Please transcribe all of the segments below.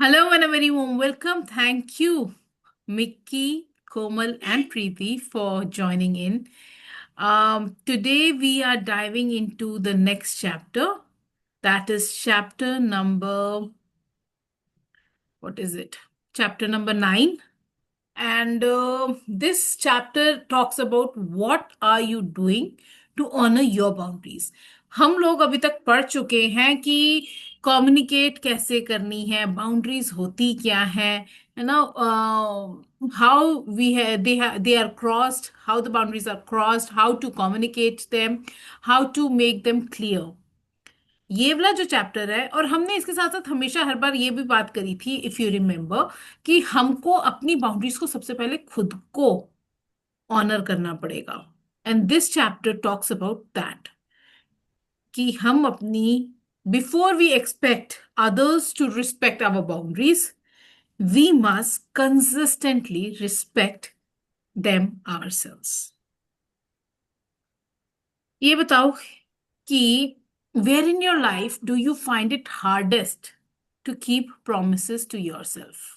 Hello and a very warm welcome. Thank you, Mickey, Komal, and Preeti for joining in. Today we are diving into the next chapter. That is chapter number, what is it? Chapter number 9. And this chapter talks about what are you doing to honor your boundaries. हम लोग अभी तक पढ़ चुके हैं कि communicate कैसे करनी है, बाउंड्रीज होती क्या है ना, how they are crossed, how the boundaries are crossed, how to communicate them, how to make them clear. ये वाला जो चैप्टर है, और हमने इसके साथ साथ हमेशा हर बार ये भी बात करी थी, इफ यू रिमेम्बर, कि हमको अपनी बाउंड्रीज को सबसे पहले खुद को ऑनर करना पड़ेगा। And this chapter talks about that कि हम अपनी, before we expect others to respect our boundaries, we must consistently respect them ourselves. ये बताओ कि where in your life do you find it hardest to keep promises to yourself?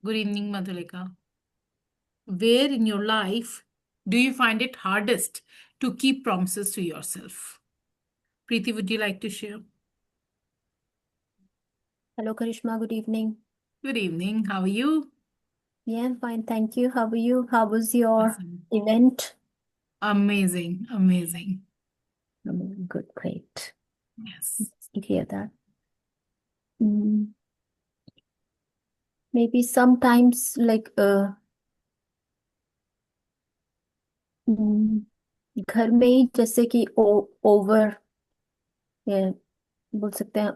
Good evening, Madhulika. Where in your life do you find it hardest to keep promises to yourself? Preeti, would you like to share? Hello, Karishma. Good evening. Good evening. How are you? Yeah, I'm fine. Thank you. How are you? How was your Awesome. event? Amazing. Amazing. Good, great. Yes. You hear that? Mm, maybe sometimes mm, घर में ही जैसे कि over बोल सकते हैं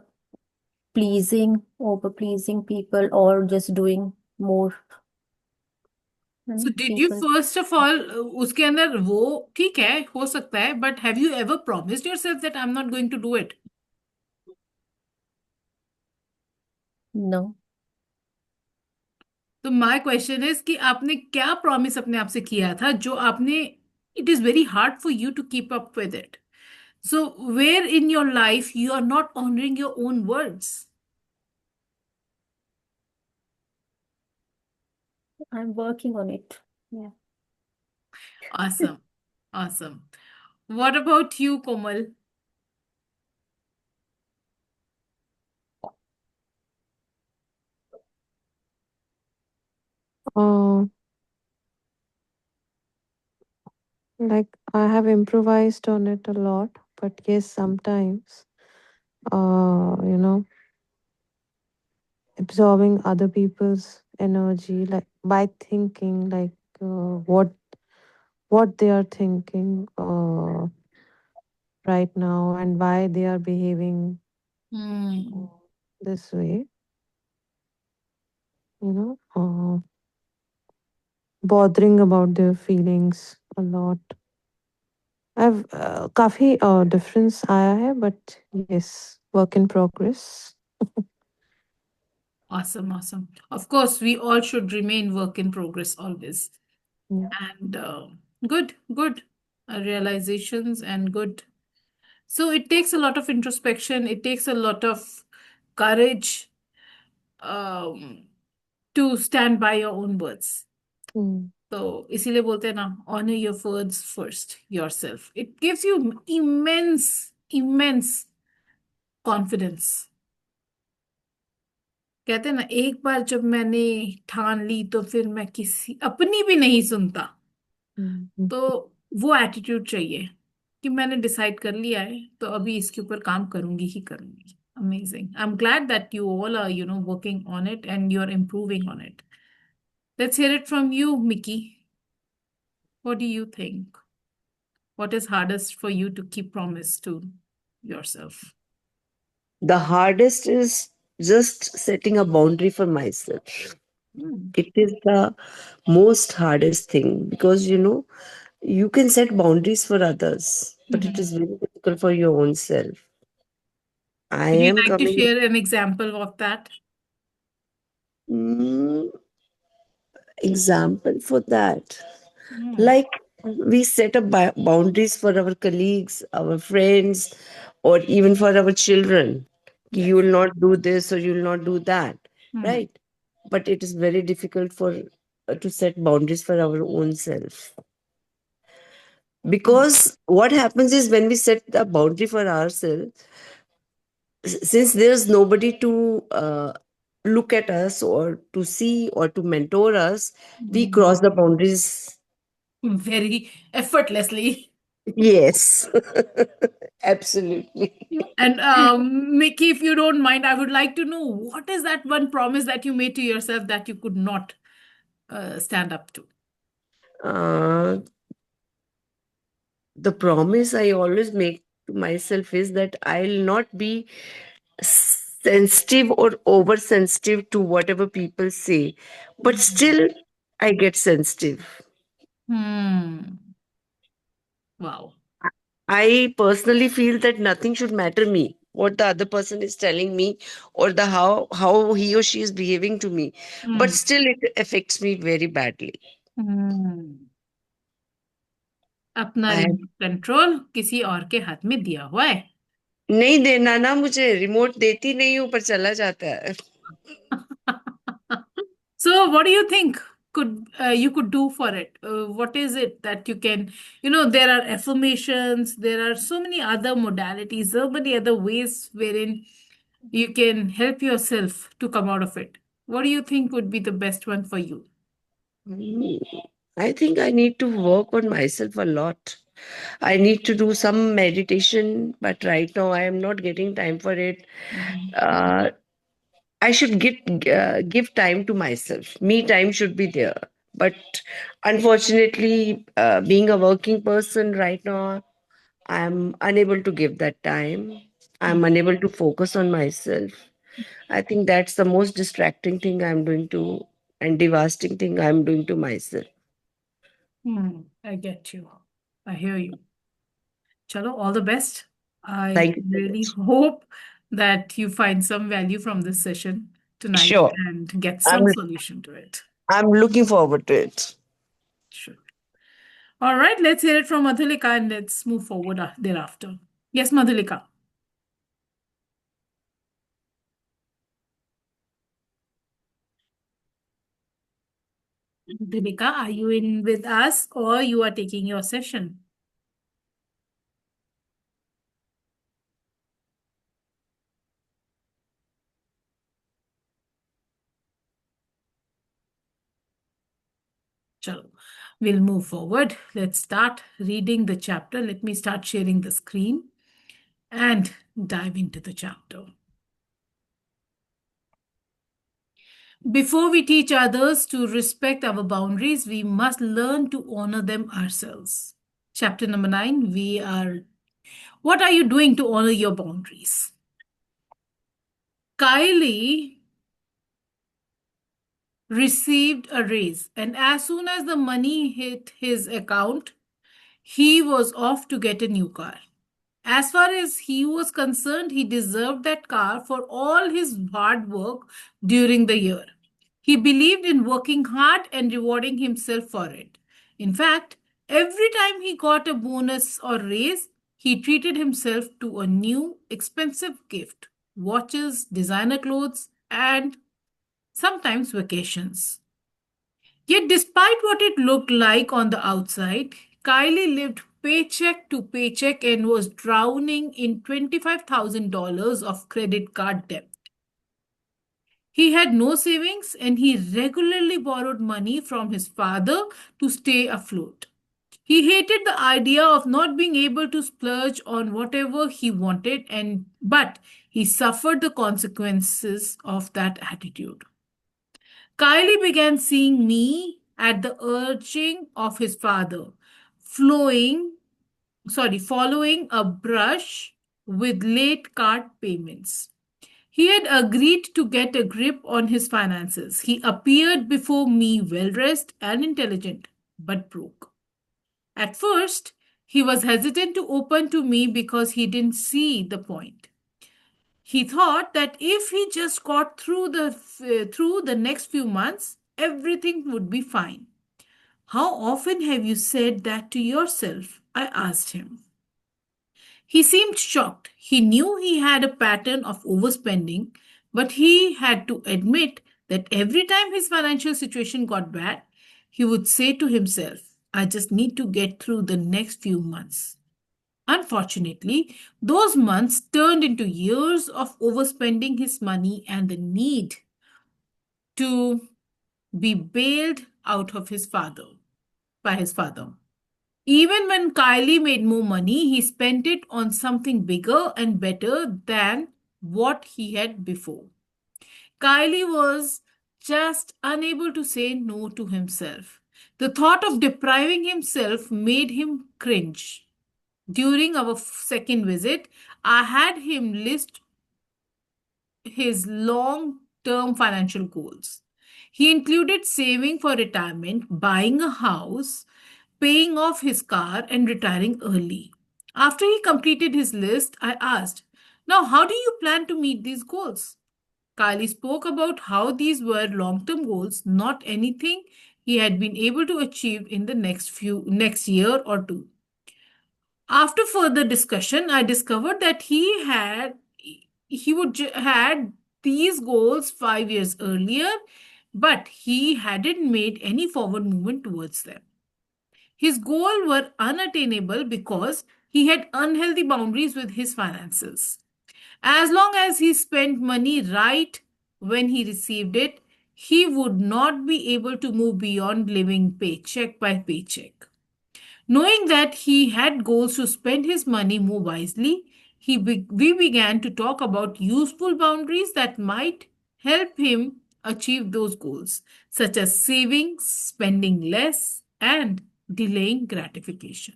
over pleasing people और just doing more So did you people first of all, उसके अंदर वो ठीक है, हो सकता है, but have you ever promised yourself that I'm not going to do it? No तो माय क्वेश्चन इज कि आपने क्या प्रॉमिस अपने आप से किया था जो आपने, it is very hard for you to keep up with it. So where in your life you are not honouring your own words? I am working on it या Awesome. Awesome. What about you, Komal? Uh, like I have improvised on it a lot, but yes, sometimes, you know, absorbing other people's energy, like by thinking, like what they are thinking right now and why they are behaving Hmm. this way, you know, bothering about their feelings a lot. I've काफी difference आया है, but yes, work in progress. Awesome, awesome. Of course, we all should remain work in progress always. Yeah. And good, good realizations and good. So it takes a lot of introspection, it takes a lot of courage um, to stand by your own words. Mm. तो इसीलिए बोलते हैं ना, honour your words first yourself, it gives you immense immense confidence. कहते हैं ना, एक बार जब मैंने ठान ली तो फिर मैं किसी अपनी भी नहीं सुनता। Mm. तो वो एटीट्यूड चाहिए कि मैंने डिसाइड कर लिया है तो अभी इसके ऊपर काम करूंगी ही करूंगी। Amazing, I am glad that you all are working on it and you are improving on it. Let's hear it from you, Mickey. What do you think? What is hardest for you to keep promise to yourself? The hardest is just setting a boundary for myself. Hmm. It is the most hardest thing because you can set boundaries for others, but it Mhm. is very difficult for your own self. I Would you am like to coming. share an example of that? Mm, example for that, Hmm. like we set up boundaries for our colleagues, our friends, or even for our children. You Yes. will not do this or you will not do that, Hmm. right? But it is very difficult for to set boundaries for our own self, Hmm. because what happens is when we set the boundary for ourselves, since there's nobody to look at us or to see or to mentor us, we Hmm. cross the boundaries. Very effortlessly. Yes, absolutely. And Mickey, if you don't mind, I would like to know what is that one promise that you made to yourself that you could not stand up to? Uh, the promise I always make to myself is that I'll not be sensitive or oversensitive to whatever people say, but Hmm. still I get sensitive. Hmm. Wow. I personally feel that nothing should matter me. What the other person is telling me, or the how he or she is behaving to me, but Hmm. still it affects me very badly. Hmm. अपना I have, remote control किसी और के हाथ में दिया हुआ है. नहीं देना ना मुझे, रिमोट देती नहीं हूँ पर चला जाता है. So, what do you think could you could do for it? What is it that you can, there are affirmations, there are so many other modalities, so many other ways wherein you can help yourself to come out of it. What do you think would be the best one for you? Hmm. I think I need to work on myself a lot. I need to do some meditation, but right now I am not getting time for it. Mhm. Uh, I should give time to myself. Me time should be there. But unfortunately, being a working person right now, I'm unable to give that time. I'm unable to focus on myself. I think that's the most distracting thing I'm doing to, and devastating thing I'm doing to myself. I get you. I hear you. Chalo, all the best. I Thank you so really much. hope that you find some value from this session tonight Sure. and get I'm some solution to it. I'm looking forward to it. Sure. All right, let's hear it from Madhulika and let's move forward thereafter. Yes, Madhulika. Madhulika, are you in with us or you are taking your session? Chalo, we'll move forward. Let's start reading the chapter. Let me start sharing the screen and dive into the chapter. Before we teach others to respect our boundaries, we must learn to honor them ourselves. Chapter number 9, what are you doing to honor your boundaries? Kylie received a raise, and as soon as the money hit his account, he was off to get a new car. As far as he was concerned, he deserved that car for all his hard work during the year. He believed in working hard and rewarding himself for it. In fact, every time he got a bonus or raise, he treated himself to a new, expensive gift, watches, designer clothes, and sometimes vacations. Yet, despite what it looked like on the outside, Kylie lived paycheck to paycheck and was drowning in $25,000 of credit card debt. He had no savings and he regularly borrowed money from his father to stay afloat. He hated the idea of not being able to splurge on whatever he wanted, but he suffered the consequences of that attitude. Kylie began seeing me at the urging of his father, following a brush with late card payments. He had agreed to get a grip on his finances. He appeared before me well dressed and intelligent, but broke. At first, he was hesitant to open to me because he didn't see the point. He thought that if he just got through the next few months, everything would be fine. How often have you said that to yourself? I asked him. He seemed shocked. He knew he had a pattern of overspending, but he had to admit that every time his financial situation got bad, he would say to himself, I just need to get through the next few months. Unfortunately, those months turned into years of overspending his money and the need to be bailed out of his father by his father. Even when Kylie made more money, he spent it on something bigger and better than what he had before. Kylie was just unable to say no to himself. The thought of depriving himself made him cringe. During our second visit, I had him list his long term financial goals. He included saving for retirement, buying a house, paying off his car, and retiring early. After he completed his list, I asked, Now, how do you plan to meet these goals? Kylie spoke about how these were long term goals, not anything he had been able to achieve in the next year or two. After further discussion, I discovered that he had these goals 5 years earlier, but he hadn't made any forward movement towards them. His goals were unattainable because he had unhealthy boundaries with his finances. As long as he spent money right when he received it, he would not be able to move beyond living paycheck by paycheck. Knowing that he had goals to spend his money more wisely, we began to talk about useful boundaries that might help him achieve those goals, such as saving, spending less, and delaying gratification.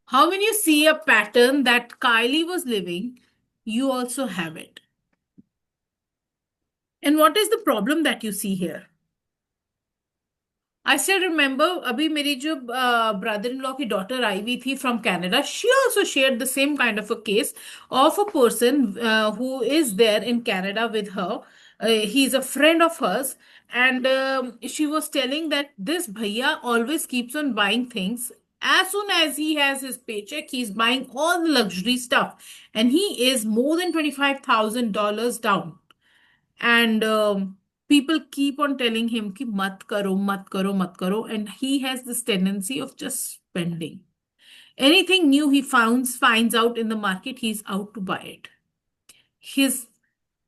How, when you see a pattern that Kylie was living, you also have it. And what is the problem that you see here? I still remember अभी मेरी जो brother in law की daughter आई हुई थी from Canada, she also shared the same kind of a case of a person who is there in Canada with her. He's a friend of hers, and she was telling that this bhaiya always keeps on buying things. As soon as he has his paycheck, he's buying all the luxury stuff, and he is more than $25,000 down. And people keep on telling him ki mat karo, mat karo, mat karo, and he has this tendency of just spending anything new he finds out in the market. He's out to buy it. His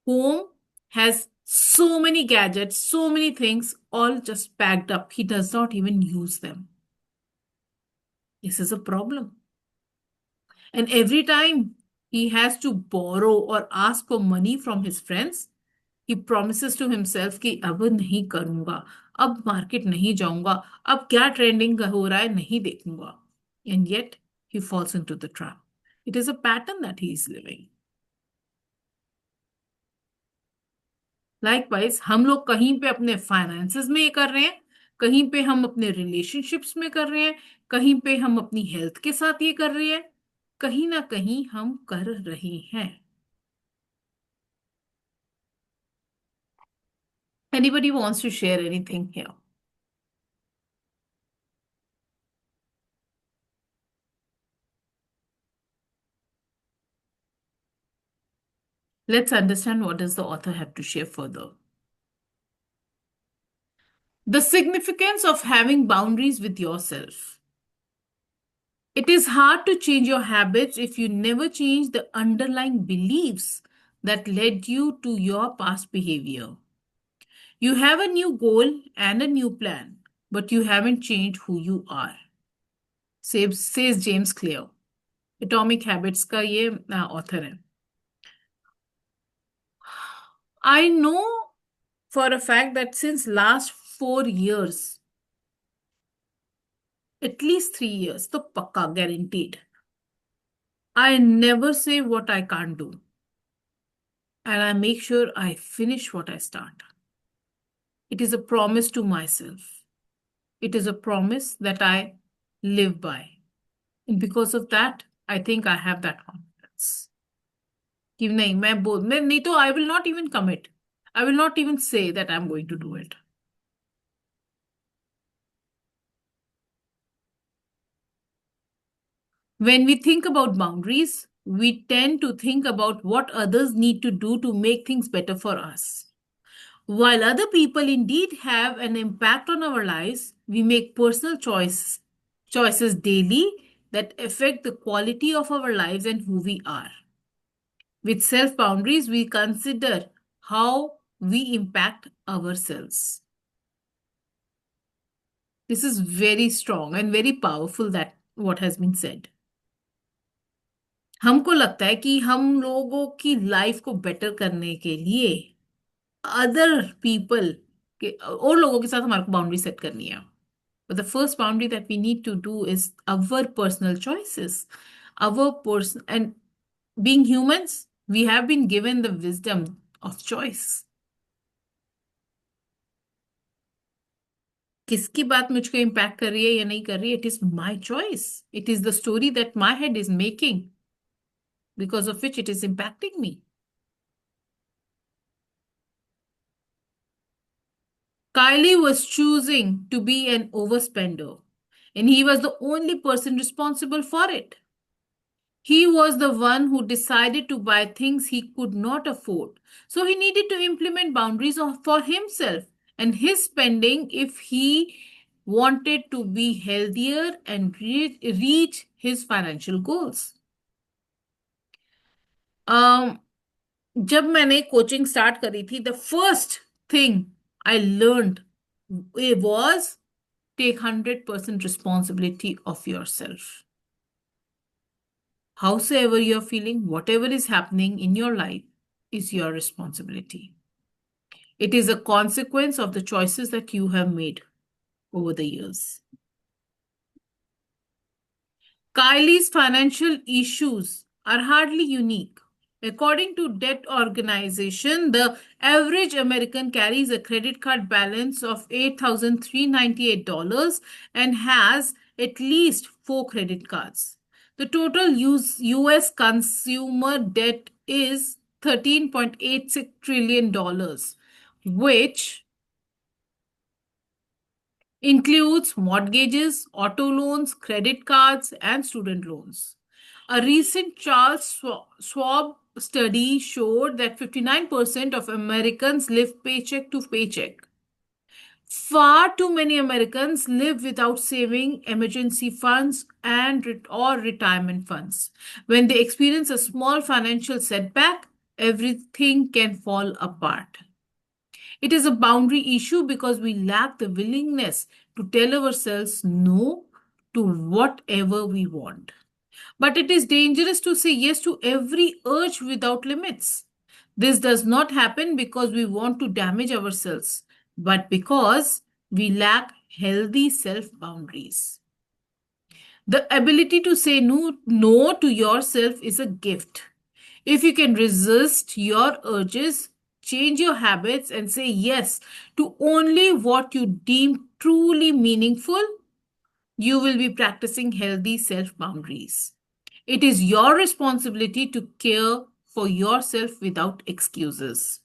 home has so many gadgets, so many things, all just packed up. He does not even use them. This is a problem. And every time he has to borrow or ask for money from his friends, he promises to himself कि अब नहीं करूंगा, अब market नहीं जाऊंगा, अब क्या trending हो रहा है नहीं देखूंगा. And yet he falls into the trap. It is a pattern that he is living. Likewise, हम लोग कहीं पे अपने फाइनेंसेस में ये कर रहे हैं, कहीं पे हम अपने रिलेशनशिप्स में कर रहे हैं, कहीं पे हम अपनी हेल्थ के साथ ये कर रहे हैं, कहीं ना कहीं हम कर रहे हैं. Anybody wants to share anything here? Let's understand what does the author have to share further. The significance of having boundaries with yourself. It is hard to change your habits if you never change the underlying beliefs that led you to your past behavior. You have a new goal and a new plan, but you haven't changed who you are, says James Clear. Atomic Habits का ये author है. I know for a fact that since last 4 years, at least 3 years, तो पक्का guaranteed, I never say what I can't do. And I make sure I finish what I start. It is a promise to myself. It is a promise that I live by. And because of that, I think I have that confidence. कि नहीं तो I will not even commit. I will not even say that I'm going to do it. When we think about boundaries, we tend to think about what others need to do to make things better for us. While other people indeed have an impact on our lives, we make personal choices daily that affect the quality of our lives and who we are. With self boundaries, we consider how we impact ourselves. This is very strong and very powerful that what has been said. हमको लगता है कि हम लोगों की life को better करने के लिए अदर पीपल के और लोगों के साथ हमारे को बाउंड्री सेट करनी है. But the first boundary that we need to do is our personal choices. Our person and being humans, we have been given the wisdom of choice. किसकी बात मुझको इम्पैक्ट कर रही है या नहीं कर रही है, it is my choice. It is the story that my head is making, because of which it is impacting me. Kylie was choosing to be an overspender, and he was the only person responsible for it. He was the one who decided to buy things he could not afford. So he needed to implement boundaries for himself and his spending if he wanted to be healthier and reach his financial goals. जब मैंने coaching start करी थी, the first thing I learned was take 100% responsibility of yourself. Howsoever you're feeling, whatever is happening in your life is your responsibility. It is a consequence of the choices that you have made over the years. Kylie's financial issues are hardly unique. According to Debt Organization, the average American carries a credit card balance of $8,398 and has at least 4 credit cards. The total US consumer debt is $13.86 trillion, which includes mortgages, auto loans, credit cards, and student loans. A recent Charles Schwab study showed that 59% of Americans live paycheck to paycheck. Far too many Americans live without saving emergency funds or retirement funds. When they experience a small financial setback, everything can fall apart. It is a boundary issue because we lack the willingness to tell ourselves no to whatever we want. But it is dangerous to say yes to every urge without limits. This does not happen because we want to damage ourselves, but because we lack healthy self boundaries. The ability to say no to yourself is a gift. If you can resist your urges, change your habits, and say yes to only what you deem truly meaningful, you will be practicing healthy self boundaries. It is your responsibility to care for yourself without excuses.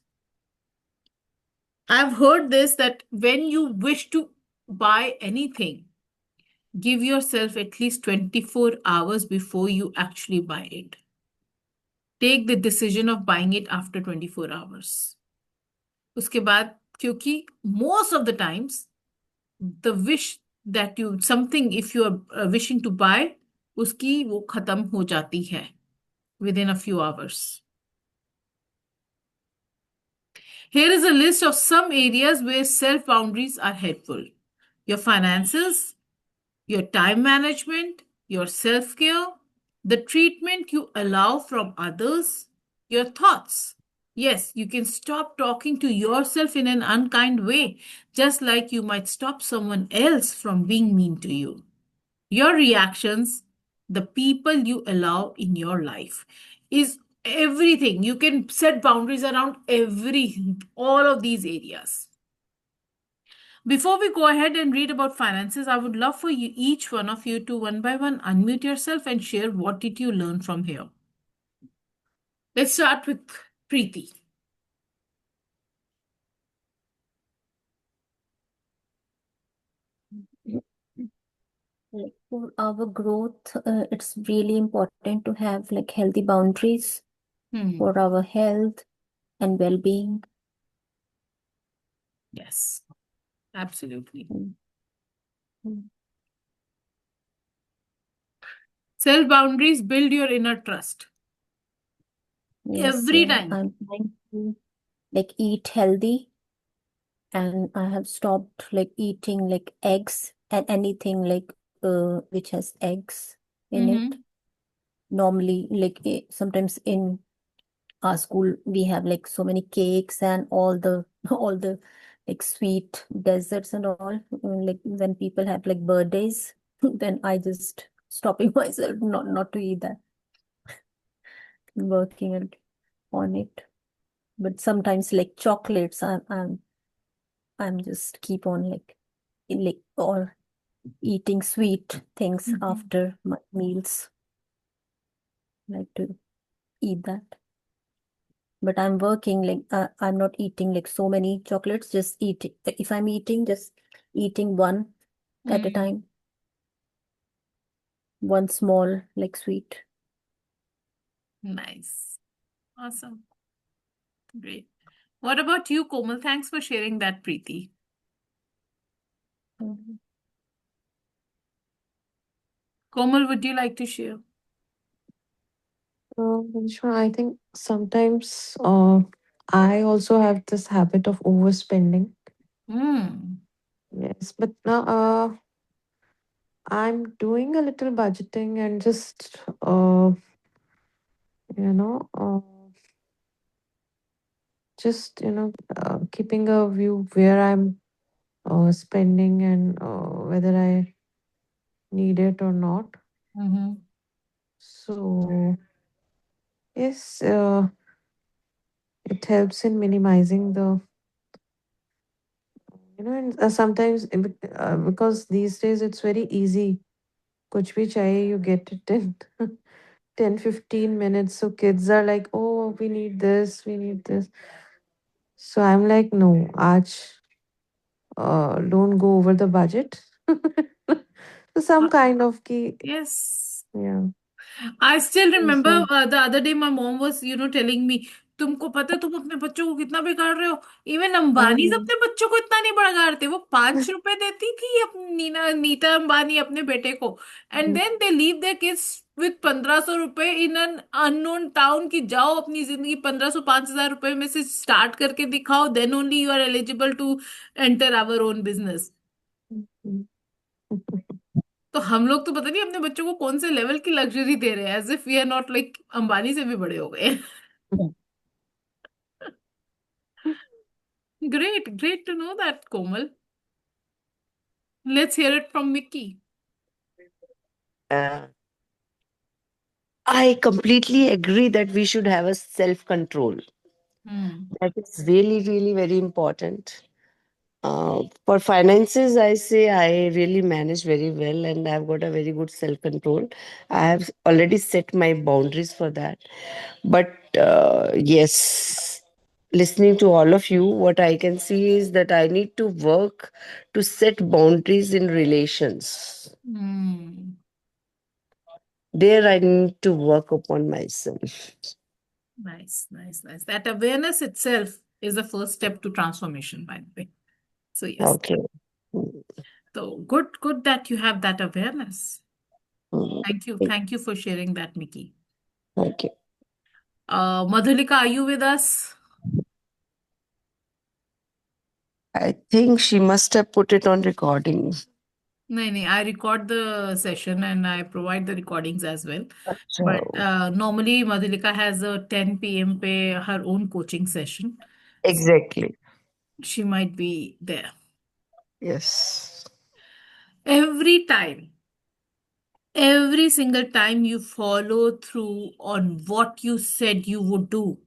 I've heard this that when you wish to buy anything, give yourself at least 24 hours before you actually buy it. Take the decision of buying it after 24 hours. उसके बाद, क्योंकि most of the times, the wish that something if you are wishing to buy, उसकी वो खत्म हो जाती है within a few hours. Here is a list of some areas where self boundaries are helpful: your finances, your time management, your self care, the treatment you allow from others, your thoughts. Yes, you can stop talking to yourself in an unkind way, just like you might stop someone else from being mean to you. Your reactions, the people you allow in your life, is everything. You can set boundaries around all of these areas. Before we go ahead and read about finances, I would love for each one of you to one by one unmute yourself and share what did you learn from here. Let's start with Preeti. Like for our growth, it's really important to have like healthy boundaries Hmm. for our health and well-being. Yes, absolutely. Mm, mm. Self boundaries build your inner trust Yes, every time. I'm trying to like eat healthy, and I have stopped like eating like eggs and anything like which has eggs in it. Mm-hmm. Normally, like sometimes in our school we have like so many cakes and all the all the like sweet desserts and all. Like when people have like birthdays, then I just stopping myself not to eat that, working on it. But sometimes like chocolates, I'm just keep on like or eating sweet things Mm-hmm. after my meals. Like to eat that. But I'm working like I'm not eating like so many chocolates. Just eat if I'm eating, just eating one at a Mm. time. One small like sweet. Nice. Awesome. Great. What about you, Komal? Thanks for sharing that, Preeti. Mhm. Komal, would you like to share? Sure, I think sometimes I also have this habit of overspending. Hmm. Yes, but now I'm doing a little budgeting and just you know keeping a view where I'm spending and whether I need it or not. Mm-hmm. So yes, it helps in minimizing the and sometimes because these days it's very easy. Kuch bhi chahiye, you get it in 10-15 minutes. So kids are like, oh, we need this, we need this. So I'm like, no, aaj don't go over the budget. So some kind of key, Yes. yeah. I still remember So, the other day my mom was, telling me, तुमको पता है तुम अपने बच्चों को कितना बिगाड़ रहे हो। इवन अंबानी um, अपने बच्चों को इतना नहीं बिगाड़ते। वो 5 रुपए देती थी अपनी नीता अंबानी अपने बेटे को, and then they leave their kids with 1500 रुपए इन एन अननोन टाउन, की जाओ अपनी जिंदगी 1500 5,000 रुपए में से स्टार्ट करके दिखाओ, then only you are eligible to enter our own business. तो हम लोग तो पता नहीं अपने बच्चों को कौन से लेवल की लग्जरी दे रहे हैं, as if we are not like Ambani से भी बड़े हो गए। Great, great to know that, Komal. Let's hear it from Mickey. Uh, I completely agree that we should have a self control. Hmm. That is really, really very important. For finances, I say I really manage very well and I've got a very good self control. I have already set my boundaries for that. But yes, listening to all of you, what I can see is that I need to work to set boundaries in relations. Hmm. There, I need to work upon myself. Nice, nice, nice. That awareness itself is the first step to transformation, by the way. So yes. Okay. Mm, So good, good that you have that awareness. mm, Thank you. Thank Thank you for sharing that, Mickey. thank you. Madhulika, are you with us? I think she must have put it on recording. No, no, I record the session and I provide the recordings as well. Acha. But normally Madhulika has a 10 p.m. pe her own coaching session. So Exactly. she might be there. Yes. Every every single time you follow through on what you said you would do,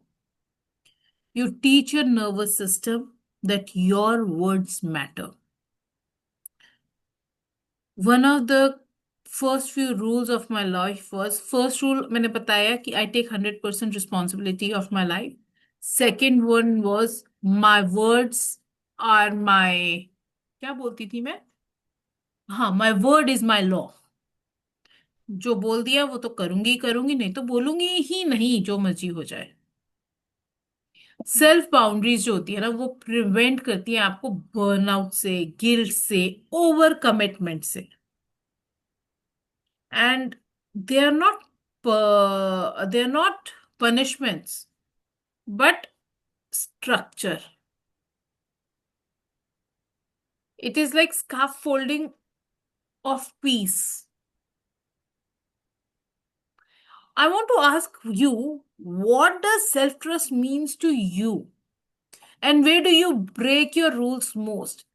you teach your nervous system that your words matter. One of the first few rules of my life was, first rule मैंने बताया कि I take 100% responsibility of my life. Second one was my words are my, क्या बोलती थी मैं? हाँ, my word is my law. जो बोल दिया वो तो करूंगी ही करूंगी, नहीं तो बोलूंगी ही नहीं, जो मर्जी हो जाए। सेल्फ बाउंड्रीज जो होती है ना, वो प्रिवेंट करती है आपको बर्नआउट से, गिल्ट से, ओवर कमिटमेंट से। And they are not they are not punishments, but structure. It is like scaffolding of peace. I want to ask you, what does self-trust means to you? And where do you break your rules most?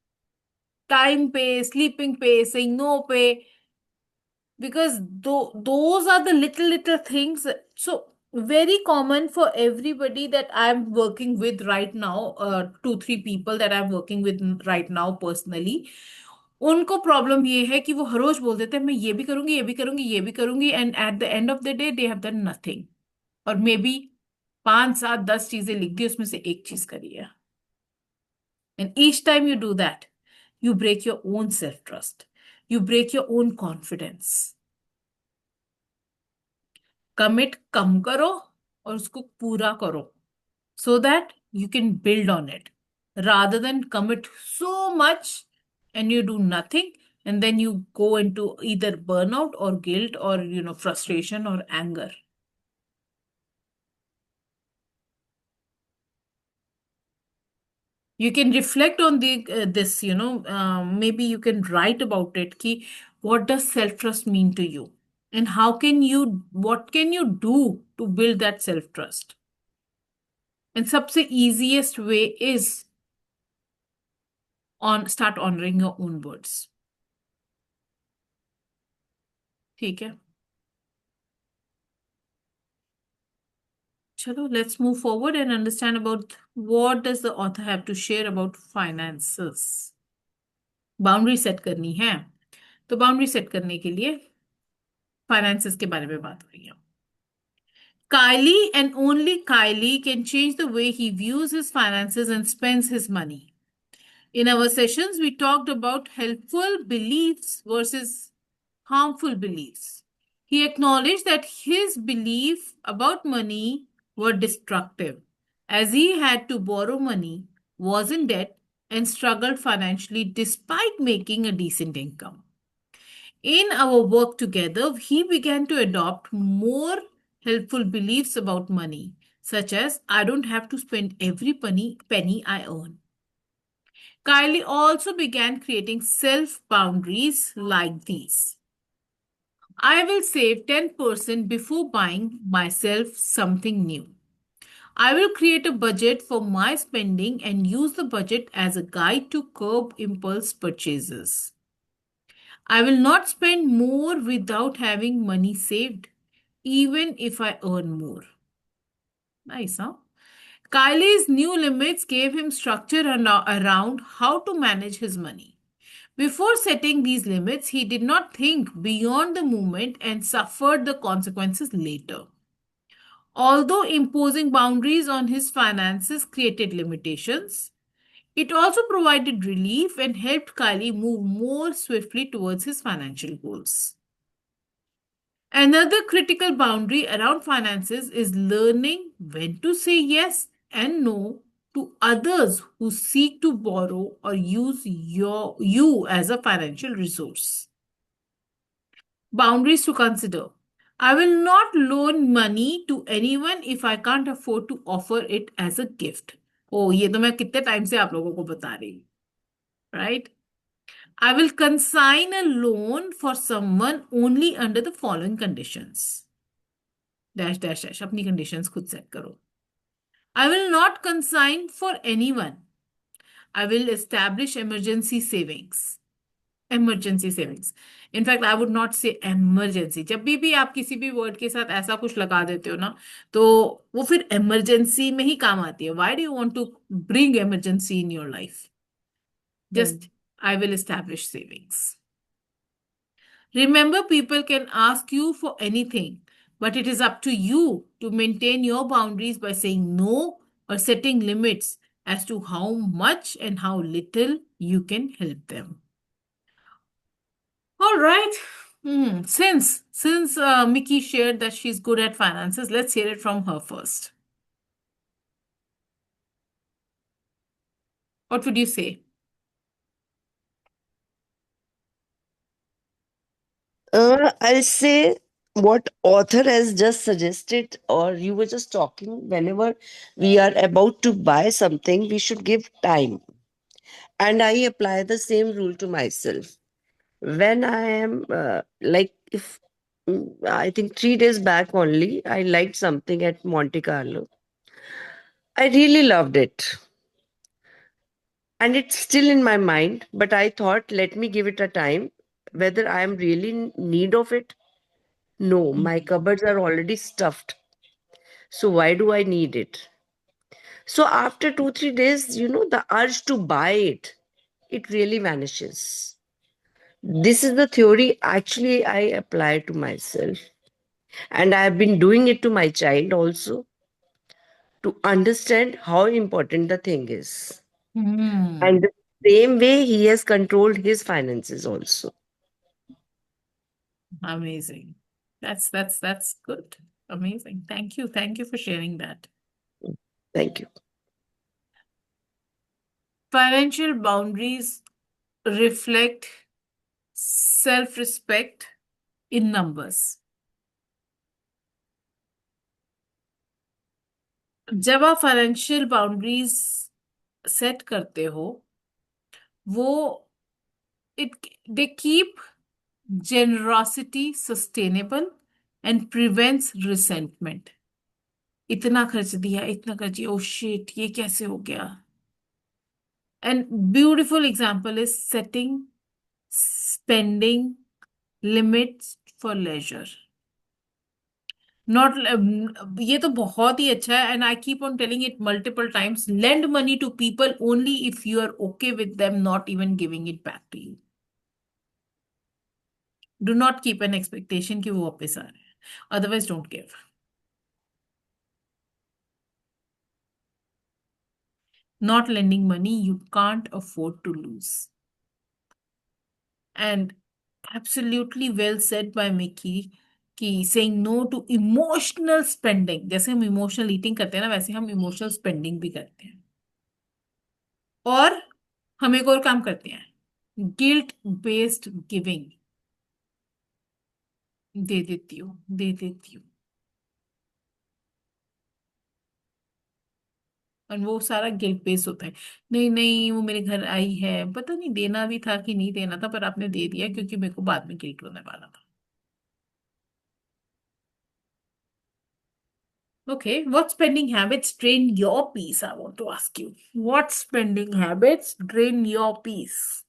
Time pay, sleeping pay, saying no pay, because those are the little things. So very common for everybody that I'm working with right now, 2 3 people that I'm working with right now personally. उनको problem ये है कि वो हर रोज बोल देते हैं मैं ये भी करूंगी, ये भी करूंगी, ये भी करूंगी, and at the end of the day they have done nothing. और मे बी 5 7 10 चीजें लिख दी, उसमें से एक चीज करी है। And each time you do that, you break your own self trust, you break your own confidence. Commit कम करो और उसको पूरा करो, so that you can build on it, rather than commit so much and you do nothing, and then you go into either burnout or guilt or frustration or anger. You can reflect on the this, maybe you can write about it ki what does self trust mean to you, and what can you do to build that self trust. And सबसे easiest way is start honoring your own words. ठीक है, चलो let's move forward and understand about what does the author have to share about finances. Boundary set करनी है, तो boundary set करने के लिए फाइनेंसेस के बारे में बात हो रही है। Kylie and only Kylie can change the way he views his finances and spends his money. In our sessions, we talked about helpful beliefs versus harmful beliefs. He acknowledged that his belief about money were destructive, as he had to borrow money, was in debt, and struggled financially despite making a decent income. In our work together, he began to adopt more helpful beliefs about money, such as I don't have to spend every penny I earn. Kylie also began creating self boundaries like these. I will save 10% before buying myself something new. I will create a budget for my spending and use the budget as a guide to curb impulse purchases. I will not spend more without having money saved, even if I earn more. Nice, huh? Kylie's new limits gave him structure around how to manage his money. Before setting these limits, he did not think beyond the moment and suffered the consequences later. Although imposing boundaries on his finances created limitations, it also provided relief and helped Kylie move more swiftly towards his financial goals. Another critical boundary around finances is learning when to say yes and no to others who seek to borrow or use you as a financial resource. Boundaries to consider. I will not loan money to anyone if I can't afford to offer it as a gift. Oh, ये तो मैं कितने time से आप लोगों को बता रही हूँ, right? I will consign a loan for someone only under the following conditions. Dash dash dash. अपनी conditions खुद set करो. I will not consign for anyone. I will establish emergency savings. Emergency savings. In fact, I would not say emergency. जब भी आप किसी भी word के साथ ऐसा कुछ लगा देते हो ना, तो वो फिर emergency में ही काम आती है. Why do you want to bring emergency in your life? Just, I will establish savings. Remember, people can ask you for anything, but it is up to you to maintain your boundaries by saying no or setting limits as to how much and how little you can help them. All right. Since Mickey shared that she's good at finances, let's hear it from her first. What would you say? I'll say what author has just suggested, or you were just talking. Whenever we are about to buy something, we should give time. And I apply the same rule to myself. When I am like, if I think 3 days back only, I liked something at Monte Carlo. I really loved it. And it's still in my mind, but I thought, let me give it a time. Whether I am really in need of it? No, my Mhm. cupboards are already stuffed. So why do I need it? So after 2, 3 days, the urge to buy it, it really vanishes. This is the theory actually I apply to myself. And I have been doing it to my child also to understand how important the thing is. Hmm. And the same way he has controlled his finances also. Amazing. That's good. Amazing. Thank you. Thank you for sharing that. Thank you. Financial boundaries reflect self-respect in numbers. जब आप financial boundaries set करते हो वो it they keep generosity sustainable and prevents resentment. इतना खर्च दिया, इतना खर्च दिया, ओ शिट, ये कैसे हो गया? And beautiful example is setting spending limits for leisure. Not ये तो बहुत ही अच्छा है, and I keep on telling it multiple times. Lend money to people only if you are okay with them not even giving it back to you. Do not keep an expectation कि वो वापस आ रहे हैं. Otherwise, don't give. Not lending money you can't afford to lose. And absolutely well said by Mickey कि saying no to emotional spending, जैसे हम emotional eating करते हैं ना, वैसे हम emotional spending भी करते हैं. और हम एक और काम करते हैं, गिल्ट बेस्ड गिविंग. दे देती हूँ. और वो सारा गिल्ट बेस्ड होता है. नहीं नहीं, वो मेरे घर आई है, पता नहीं देना भी था कि नहीं देना था, पर आपने दे दिया क्योंकि मेरे को बाद में गिल्ट होने वाला था. Okay, what spending habits drain your peace? I want to ask you. What spending habits drain your peace?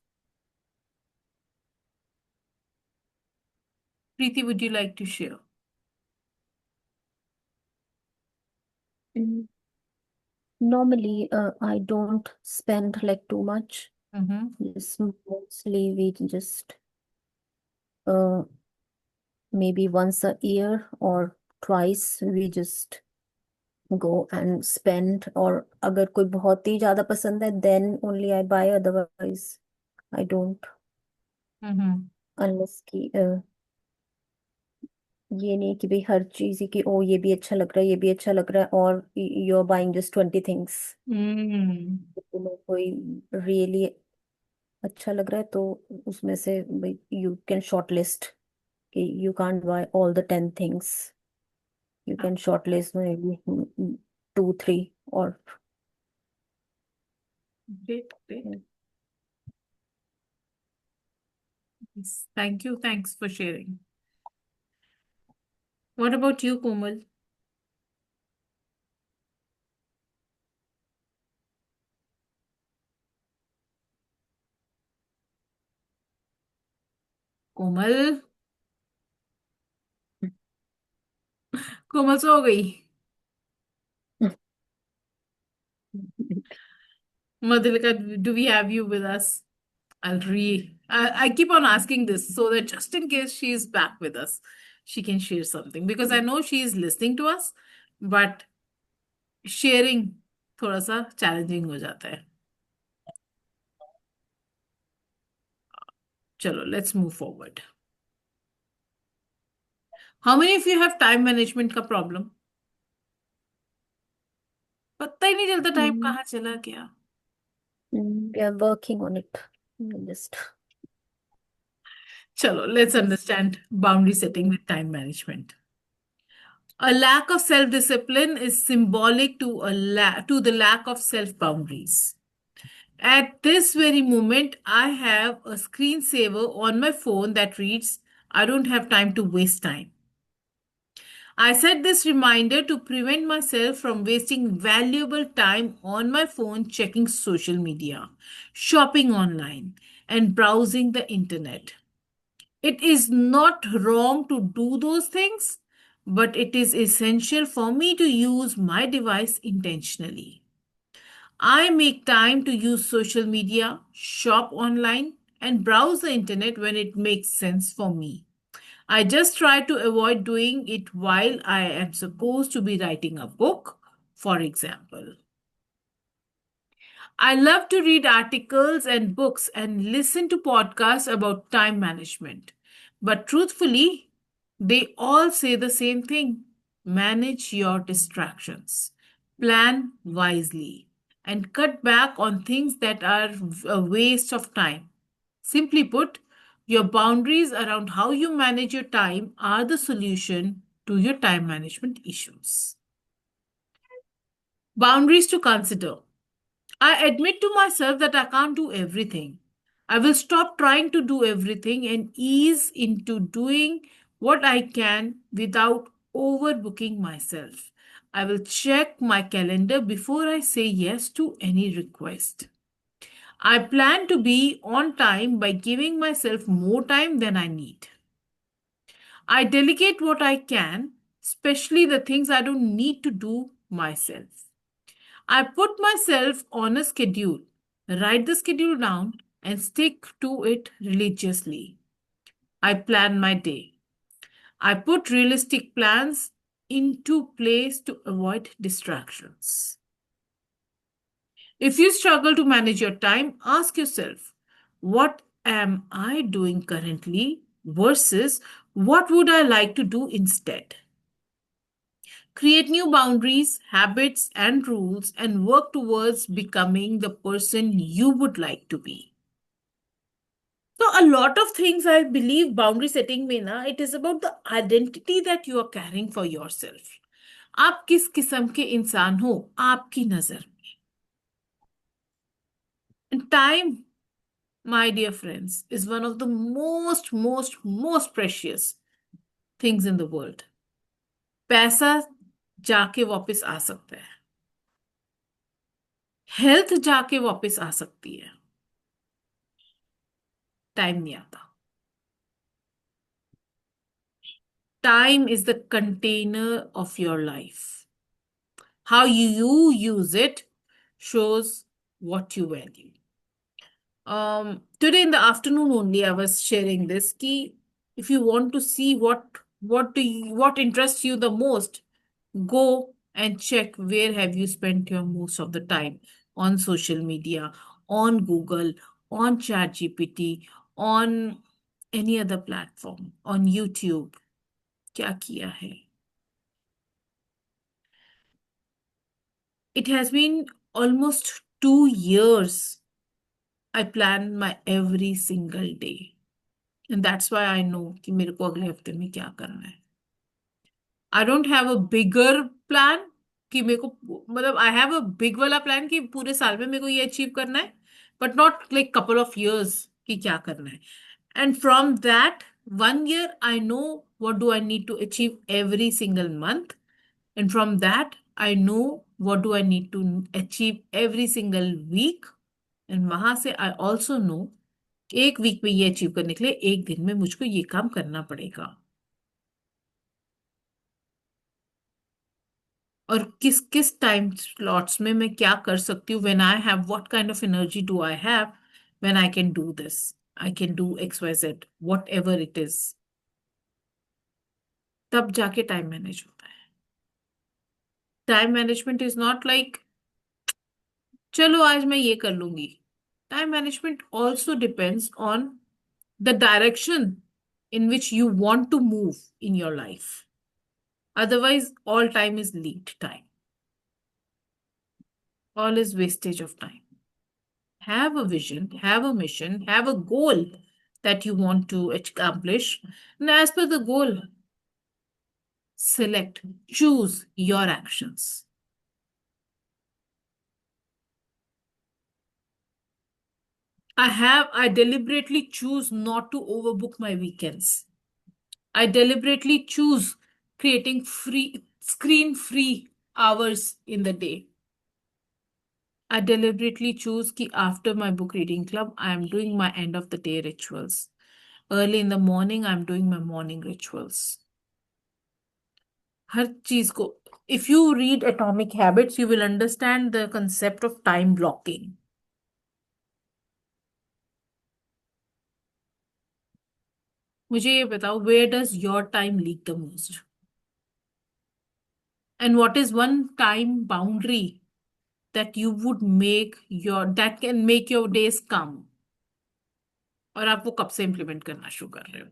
Preeti, would you like to share? Mm, Normally, I don't spend like too much. Mm-hmm. Just mostly we just uh, maybe once a year or twice we just go and spend. और अगर कोई बहुत ही ज्यादा पसंद है then only I buy, otherwise I don't. Mm-hmm. Unless कि ये नहीं कि भाई हर चीज ही कि ओ ये भी अच्छा लग रहा है, ये भी अच्छा लग रहा है, और you are buying just 20 things. Mm. तुम्हें कोई रियली अच्छा लग रहा है तो उसमें से यू कैन शॉर्ट लिस्ट कि you can't buy all the 10 things. You can short list में 2 3 और Great, great. Yes. Thank you. Thanks for sharing. What about you, Komal? कोमल. कोमल सो गई. Madhulika, do we have you with us? I keep on asking this so that just in case she is back with us, she can share something because I know she is listening to us, but sharing थोड़ा सा challenging हो जाता है. Chalo, let's move forward. How many of you have time management का problem? पता ही नहीं चलता time Mm, कहाँ चला गया. we are working on it. Just Chalo, let's yes. understand boundary setting with time management. A lack of self-discipline is symbolic to to the lack of self-boundaries. At this very moment, I have a screensaver on my phone that reads, I don't have time to waste time. I set this reminder to prevent myself from wasting valuable time on my phone checking social media, shopping online, and browsing the internet. It is not wrong to do those things, but it is essential for me to use my device intentionally. I make time to use social media, shop online, and browse the internet when it makes sense for me. I just try to avoid doing it while I am supposed to be writing a book, for example. I love to read articles and books and listen to podcasts about time management. But truthfully, they all say the same thing: manage your distractions, plan wisely, and cut back on things that are a waste of time. Simply put, your boundaries around how you manage your time are the solution to your time management issues. Boundaries to consider. I admit to myself that I can't do everything. I will stop trying to do everything and ease into doing what I can without overbooking myself. I will check my calendar before I say yes to any request. I plan to be on time by giving myself more time than I need. I delegate what I can, especially the things I don't need to do myself. I put myself on a schedule, write the schedule down, and stick to it religiously. I plan my day. I put realistic plans into place to avoid distractions. If you struggle to manage your time, ask yourself, what am I doing currently versus what would I like to do instead? Create new boundaries, habits, and rules, and work towards becoming the person you would like to be. So, a lot of things I believe boundary setting में ना, it is about the identity that you are carrying for yourself. आप किस किस्म के इंसान हो आपकी नजर में. And time, my dear friends, is one of the most precious things in the world. पैसा जाके वापस आ सकता है, हेल्थ जाके वापस आ सकती है, टाइम नहीं आता. Time is the container of your life. How you use it shows what you value. Today in the afternoon only, I was sharing this key. If you want to see what interests you the most, go and check where have you spent your most of the time on social media, on Google, on ChatGPT, on any other platform, on YouTube. क्या किया है? It has been almost 2 years. I plan my every single day. And that's why I know कि मेरे को अगले हफ्ते में क्या करना है. I don't have a bigger plan कि मेरे को मतलब I have a big वाला plan कि पूरे साल में मेरे को ये achieve करना है, but not like couple of years कि क्या करना है. And from that 1 year, I know what do I need to achieve every single month. And from that, I know what do I need to achieve every single week. And वहां से I also know एक week में ये achieve करने के लिए एक दिन में मुझको ये काम करना पड़ेगा. और किस किस टाइम स्लॉट्स में मैं क्या कर सकती हूँ, when I have what kind of energy do I have, when I can do this, I can do X Y Z, whatever it is. तब जाके टाइम मैनेज होता है. Time management is not like चलो आज मैं ये कर लूंगी. Time management also depends on the direction in which you want to move in your life. Otherwise, all time is leaked time. All is wastage of time. Have a vision, have a mission, have a goal that you want to accomplish. And as per the goal, select, choose your actions. I deliberately choose not to overbook my weekends. I deliberately choose creating screen free hours in the day. I deliberately choose कि after my book reading club, I am doing my end of the day rituals. Early in the morning, I'm doing my morning rituals. हर चीज को, if you read Atomic Habits, you will understand the concept of time blocking. मुझे ये बताओ, where does your time leak the most? And what is one time boundary that you would that can make your days come? और आप वो कब से implement करना शुरू कर रहे हो?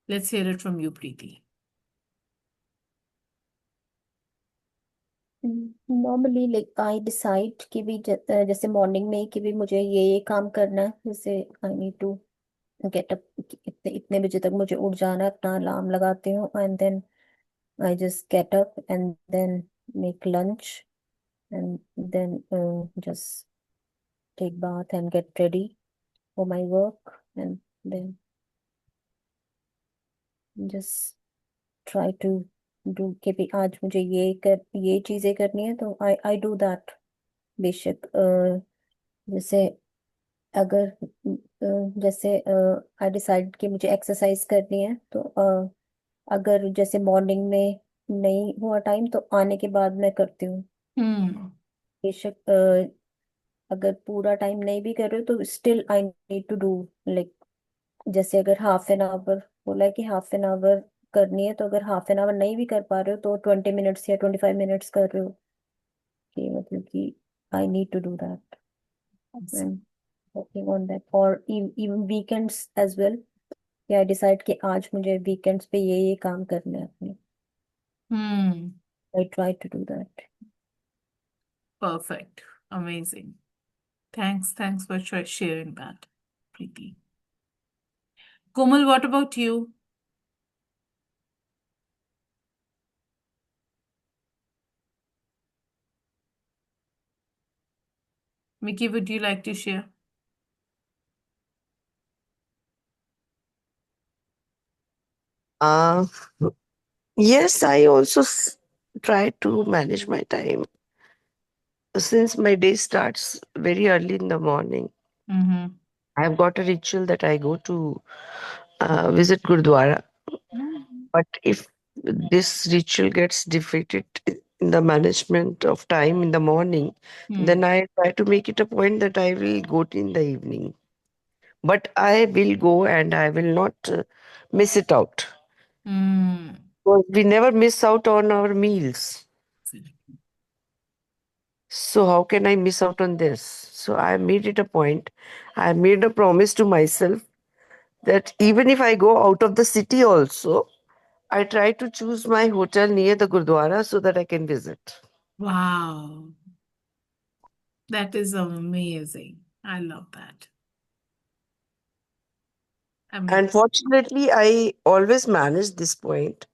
Let's hear it from you, Preeti. Normally like I decide कि भी जैसे मॉर्निंग में कि भी मुझे ये काम करना है, जैसे I need to get up, इतने इतने बजे तक मुझे उठ जाना है, अपना अलार्म लगाती हूँ and then I just get up and then make lunch and then just take bath and get ready for my work and then just try to do कि भी आज मुझे ये चीजें करनी है तो आई डू दैट। बेशक जैसे अगर जैसे आई डिसाइड कि मुझे एक्सरसाइज करनी है तो अगर जैसे मॉर्निंग में नहीं हुआ टाइम तो आने के बाद मैं करती हूँ। बेशक अगर पूरा टाइम नहीं भी कर रहे हो तो still I need to do like, जैसे अगर हाफ एन आवर बोला है कि हाफ एन आवर करनी है तो अगर हाफ एन आवर नहीं भी कर पा रहे हो तो 20 मिनट्स या 25 मिनट्स कर रहे हो कि मतलब कि I need to do that and working on that. और इवन वीकेंड्स एज वेल, या डिसाइड कि आज मुझे वीकेंड्स पे ये काम करने हैं अपने, I try to do that. Perfect. Amazing. Thanks for sharing that, Preeti. Komal, what about you? Mickey, would you like to share? Uh, yes, I also try to manage my time since my day starts very early in the morning. Mm-hmm. I've got a ritual that I go to visit Gurdwara. But if this ritual gets defeated in the management of time in the morning, then I try to make it a point that I will go in the evening. But I will go and I will not miss it out. Because we never miss out on our meals. So how can I miss out on this? So I made it a point. I made a promise to myself that even if I go out of the city also, I try to choose my hotel near the Gurdwara so that I can visit. Wow. That is amazing. I love that. And fortunately, I always manage this point.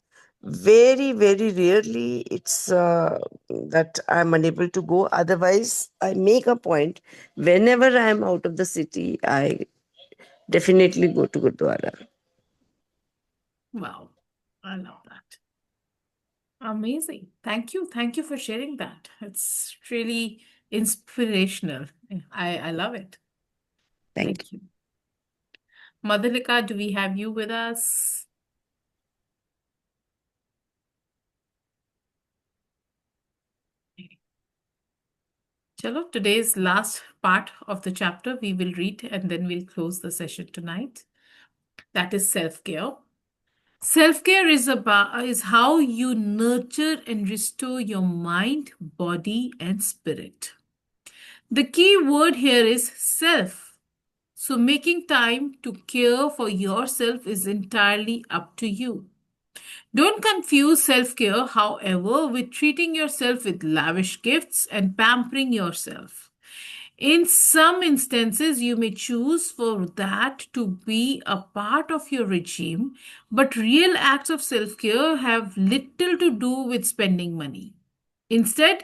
Very, very rarely it's that I'm unable to go. Otherwise, I make a point whenever I'm out of the city, I definitely go to Gurdwara. Wow. I love that. Amazing. Thank you. Thank you for sharing that. It's really inspirational. I love it. Thank Thank you. you. Madhulika, do we have you with us? Chalo, today's last part of the chapter we will read and then we'll close the session tonight. That is self-care. Self-care is how you nurture and restore your mind, body, and spirit. The key word here is self. So making time to care for yourself is entirely up to you. Don't confuse self care, however, with treating yourself with lavish gifts and pampering yourself. In some instances, you may choose for that to be a part of your regime, but real acts of self care have little to do with spending money. Instead,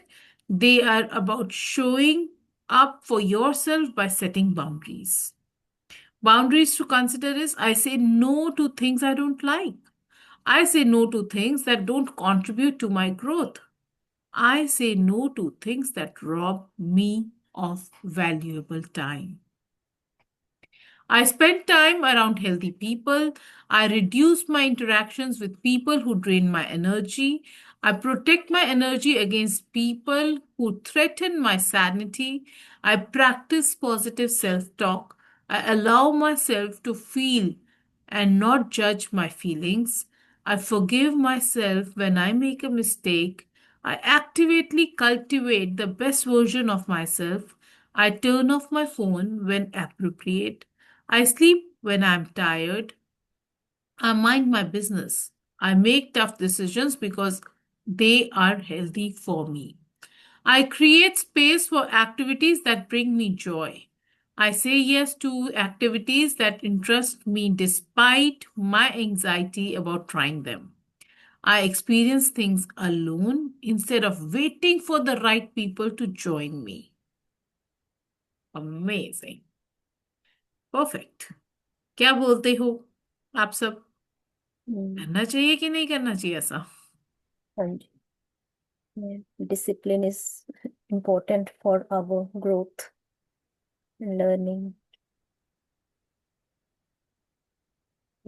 they are about showing up for yourself by setting boundaries. Boundaries to consider is I say no to things I don't like. I say no to things that don't contribute to my growth. I say no to things that rob me of valuable time. I spend time around healthy people. I reduce my interactions with people who drain my energy. I protect my energy against people who threaten my sanity. I practice positive self talk. I allow myself to feel and not judge my feelings. I forgive myself when I make a mistake. I actively cultivate the best version of myself. I turn off my phone when appropriate. I sleep when I'm tired. I mind my business. I make tough decisions because they are healthy for me. I create space for activities that bring me joy. I say yes to activities that interest me despite my anxiety about trying them. I experience things alone instead of waiting for the right people to join me. Amazing. Perfect. क्या बोलते हो आप सब? Mm, करना चाहिए कि नहीं करना चाहिए ऐसा? and yeah, discipline is important for our growth and learning.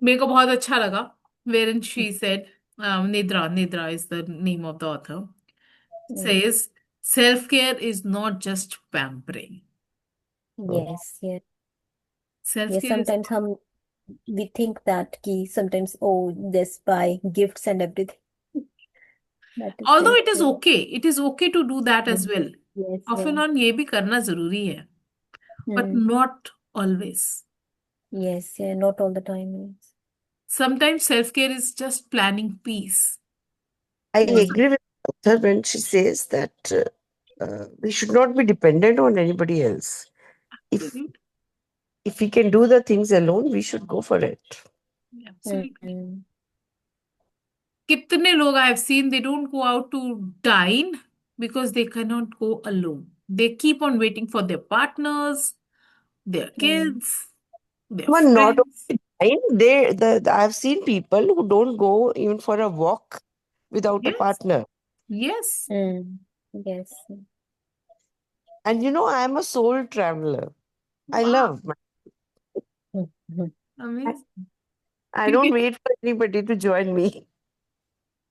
मेरे को बहुत अच्छा लगा wherein she said, Nidra is the name of the author, Mm, says self-care is not just pampering. yes, yeah, yeah. Self-care is, Sometimes we think that sometimes this buy gifts and everything. That is although self care. it is okay to do that as well. Yes, Off yeah. and on ये भी करना जरूरी है, but Mm, not always. yes, yeah. Not all the time. Yes. Sometimes self-care is just planning peace. I Mm, agree with her when she says that we should not be dependent on anybody else. If Absolutely. if we can do the things alone, we should go for it. Absolutely. mm, कितने लोग I have seen they don't go out to dine because they cannot go alone. They keep on waiting for their partners, their mm, kids, their But not friends. only time, I've seen people who don't go even for a walk without a Yes, partner. yes, mm. Yes. And I'm a soul traveler. I wow, love my, Mm, mm. I, amazing. I don't क्योंकि wait for anybody to join me.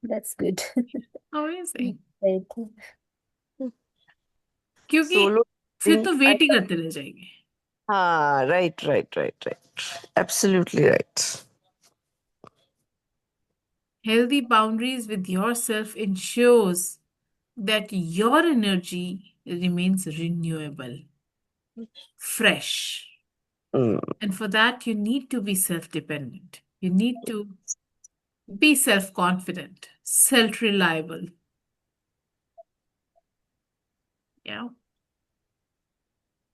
That's good. amazing, Right. क्योंकि Solo फिर traveling, तो I wait he love. करते रह जाएंगे. Right. Absolutely right. Healthy boundaries with yourself ensures that your energy remains renewable, fresh. Mm, And for that, you need to be self dependent. You need to be self confident, self reliable. Yeah.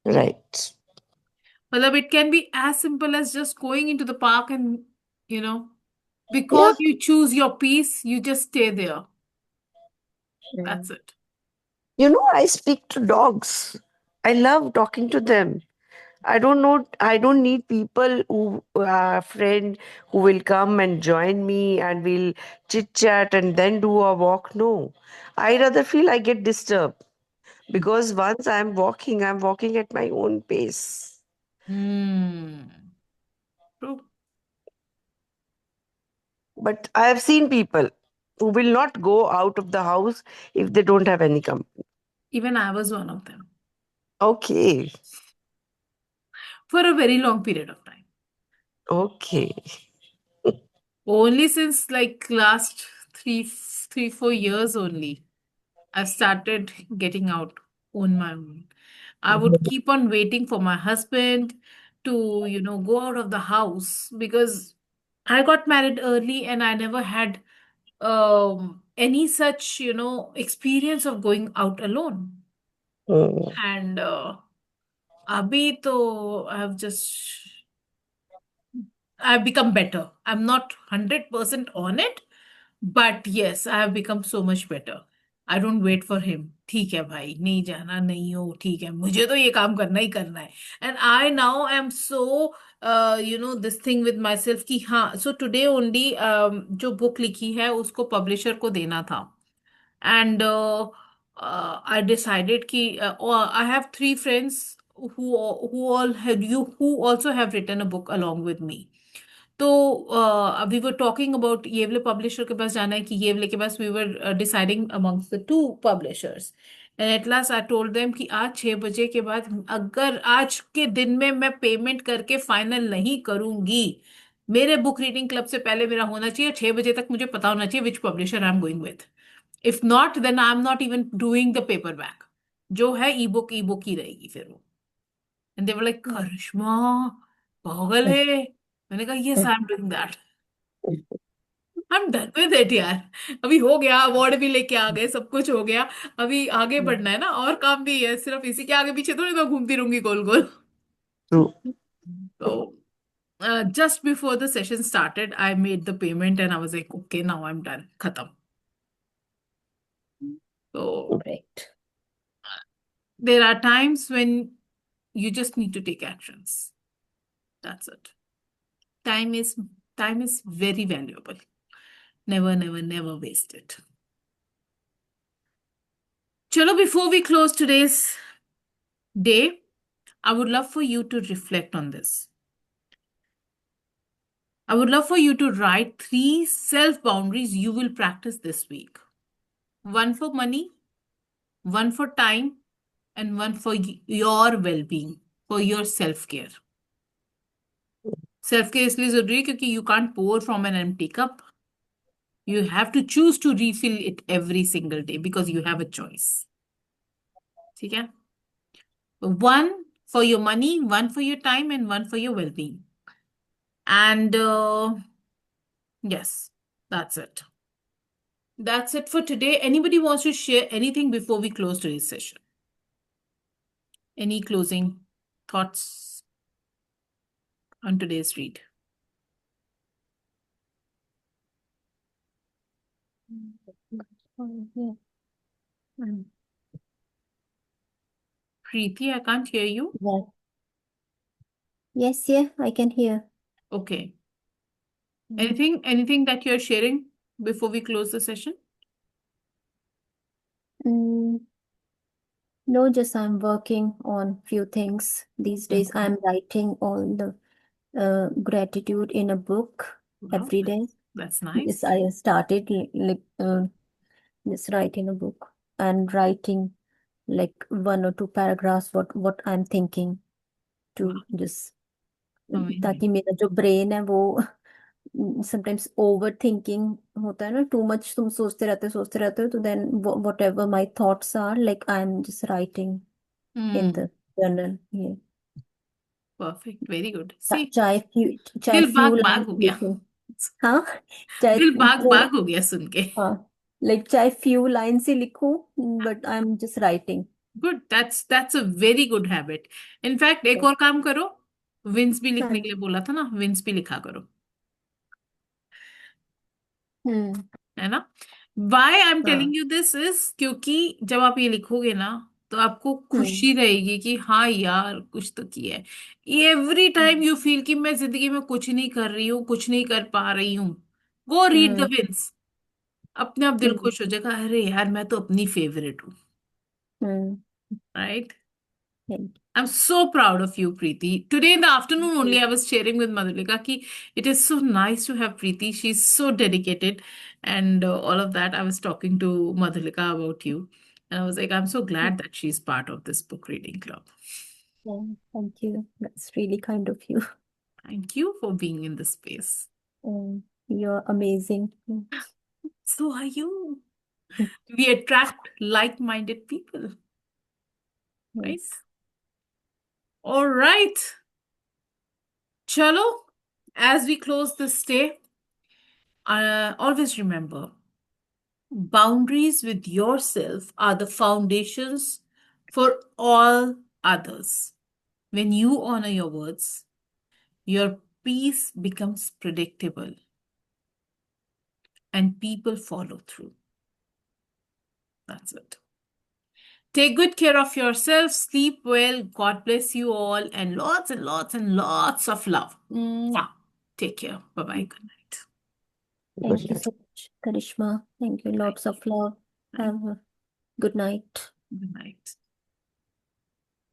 right. Well, it can be as simple as just going into the park and, you know, because Yeah. you choose your peace, you just stay there. That's Mm, it. I speak to dogs. I love talking to them. I don't know. I don't need people who are friend who will come and join me and we'll chit chat and then do a walk. No, I rather feel I get disturbed because once I'm walking at my own pace. Hmm. True. But I have seen people who will not go out of the house if they don't have any company. Even I was one of them Okay, for a very long period of time. okay, Only since like last 4 years only, I've started getting out on my own. I would keep on waiting for my husband to, go out of the house because I got married early and I never had any such, experience of going out alone. Mm. And abhi to I've become better. I'm not 100% on it, but yes, I have become so much better. I don't wait for him. ठीक है भाई, नहीं जाना नहीं हो, ठीक है, मुझे तो ये काम करना ही करना है. And I now am so, this thing with myself कि हाँ, so today only जो book लिखी है उसको publisher को देना था. And I decided कि I have three friends who also have written a book along with me. तो we were talking about ये वाले publisher के पास जाना है कि ये वाले के पास we were deciding amongst the two publishers. And at last I told them कि आज 6 बजे के बाद अगर आज के दिन में मैं पेमेंट करके फाइनल नहीं करूंगी, मेरे बुक रीडिंग क्लब से पहले मेरा होना चाहिए 6 बजे तक, मुझे पता होना चाहिए which publisher I am going with. If not then I am not even doing the paperback. जो है ई बुक ही रहेगी फिर वो. एंड दे वर लाइक, करिश्मा पागल है. मैंने कहा yes I am doing that. I am done with it यार. अभी हो गया, अवार्ड भी लेके आ गए, सब कुछ हो गया. अभी आगे बढ़ना है ना, और काम भी है, सिर्फ इसी के आगे पीछे थोड़ी मैं घूमती रहूंगी गोल गोल. True. तो just before the session started, I made the payment and I was like, okay, now I'm done. Khatam. So Correct. there are times when you just need to take actions. That's it. Time is time is very valuable. Never, never, never waste it. Chalo, before we close today's day, I would love for you to reflect on this. I would love for you to write 3 self boundaries you will practice this week. One for money, one for time, and one for your well-being, for your self-care. Self-care इसलिए जरूरी है क्योंकि you can't pour from an empty cup. You have to choose to refill it every single day because you have a choice. ठीक है? One for your money, one for your time, and one for your well-being. And yes, that's it. That's it for today. Anybody wants to share anything before we close today's session? Any closing thoughts on today's read? Preeti, I can't hear you. Yeah. Yes, yeah, I can hear. Okay. Anything that you're sharing before we close the session? Mm, no, just I'm working on few things these days. Okay. I'm writing all the gratitude in a book Wow, every day. that's Yes, nice. I started like just writing a book and writing like 1 or 2 paragraphs what I'm thinking to Wow, just amazing. ताकि मेरा जो brain है वो sometimes over thinking होता है ना, too much तुम सोचते रहते हो तो then whatever my thoughts are like I am just writing in the journal. ये Perfect. Very good. See, चाहे दिल फ्यू बाग बाग लाइन हो गया. लिखूं. हाँ, चाहे दिल बाग थोड़ा, बाग हो गया सुन के. हाँ, लाइक चाहे फ्यू लाइन से लिखूं but I am just writing. Good. That's a very good habit. In fact, एक और काम करो. विंस भी लिखने के लिए बोला था ना, विंस भी लिखा करो. है ना? Why I'm telling you this is क्योंकि जब आप ये लिखोगे ना तो आपको खुशी रहेगी कि हाँ यार कुछ तो किया है. एवरी टाइम यू फील कि मैं जिंदगी में कुछ नहीं कर रही हूँ, कुछ नहीं कर पा रही हूँ, गो रीड द विंस. अपने आप दिल खुश हो जाएगा, अरे यार मैं तो अपनी फेवरेट हूँ. Right? I'm so proud of you, Preeti. Today in the afternoon only, I was sharing with Madhulika ki it is so nice to have Preeti. She's so dedicated and all of that. I was talking to Madhulika about you. And I was like, I'm so glad that she's part of this book reading club. Thank you. That's really kind of you. Thank you for being in this space. You're amazing. So are you. We attract like-minded people. Right? Yes. All right. Chalo, as we close this day, always remember boundaries with yourself are the foundations for all others. When you honor your words, your peace becomes predictable and people follow through. That's it. Take good care of yourself, sleep well, God bless you all, and lots and lots and lots of love. Mwah. Take care. Bye bye. Good night. Thank Good you night. so much, Karishma. Thank you. Lots of love. Bye. Have a good night. Good night.